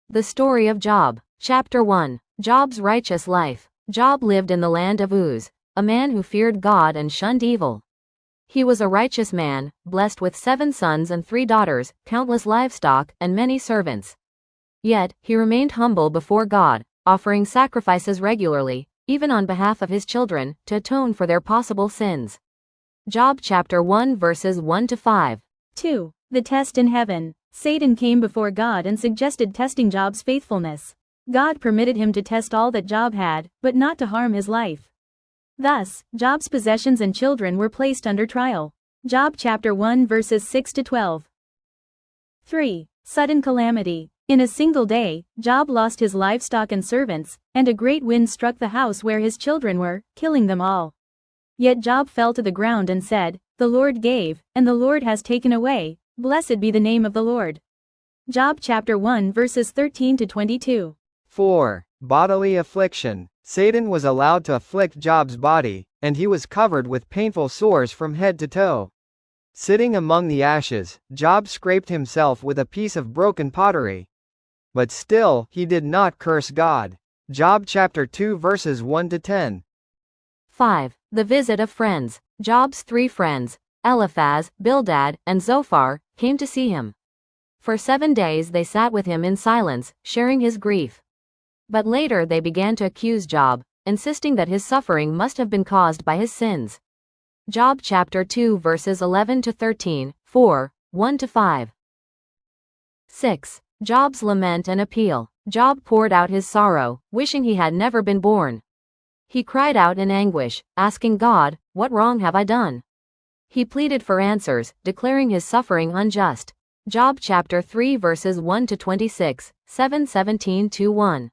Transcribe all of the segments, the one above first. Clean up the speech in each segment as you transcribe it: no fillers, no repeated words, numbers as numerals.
The story of Job. Chapter 1. Job's righteous life. Job lived in the land of Uz, a man who feared God and shunned evil. He was a righteous man, blessed with 7 sons and 3 daughters, countless livestock, and many servants. Yet, he remained humble before God, offering sacrifices regularly, even on behalf of his children, to atone for their possible sins. Job chapter 1 verses 1 to 5. 2. The test in heaven. Satan came before God and suggested testing Job's faithfulness. God permitted him to test all that Job had, but not to harm his life. Thus, Job's possessions and children were placed under trial. Job chapter 1 verses 6 to 12. 3. Sudden calamity. In a single day, Job lost his livestock and servants, and a great wind struck the house where his children were, killing them all. Yet Job fell to the ground and said, "The Lord gave, and the Lord has taken away. Blessed be the name of the Lord." Job chapter 1 verses 13 to 22. 4. Bodily affliction. Satan was allowed to afflict Job's body, and he was covered with painful sores from head to toe. Sitting among the ashes, Job scraped himself with a piece of broken pottery. But still, he did not curse God. Job chapter 2 verses 1 to 10. 5. The visit of friends. Job's 3 friends, Eliphaz, Bildad, and Zophar, came to see him. For 7 days they sat with him in silence, sharing his grief. But later they began to accuse Job, insisting that his suffering must have been caused by his sins. Job chapter 2 verses 11 to 13, 4, 1 to 5. 6. Job's lament and appeal. Job poured out his sorrow, wishing he had never been born. He cried out in anguish, asking God, "What wrong have I done?" He pleaded for answers, declaring his suffering unjust. Job chapter 3 verses 1 to 26, 7:17 to 1.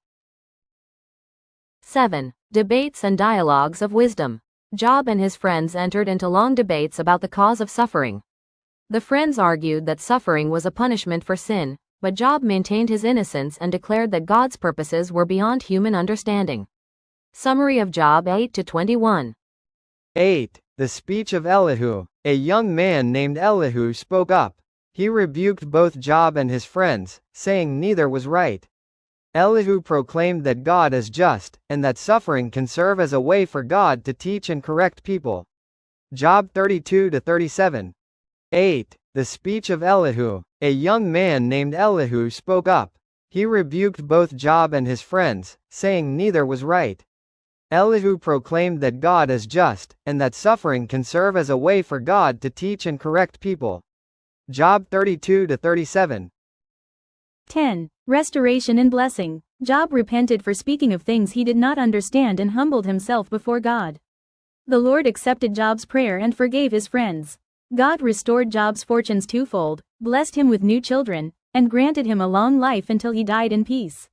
7. Debates and dialogues of wisdom. Job and his friends entered into long debates about the cause of suffering. The friends argued that suffering was a punishment for sin, but Job maintained his innocence and declared that God's purposes were beyond human understanding. Summary of Job 8 to 21. 8. The speech of Elihu. A young man named Elihu spoke up. He rebuked both Job and his friends, saying neither was right. Elihu proclaimed that God is just, and that suffering can serve as a way for God to teach and correct people. Job 32 to 37. 8. The speech of Elihu. A young man named Elihu spoke up. He rebuked both Job and his friends, saying neither was right. Elihu proclaimed that God is just, and that suffering can serve as a way for God to teach and correct people. Job 32 to 37. 10. Restoration and blessing. Job repented for speaking of things he did not understand and humbled himself before God. The Lord accepted Job's prayer and forgave his friends. God restored Job's fortunes twofold, blessed him with new children, and granted him a long life until he died in peace.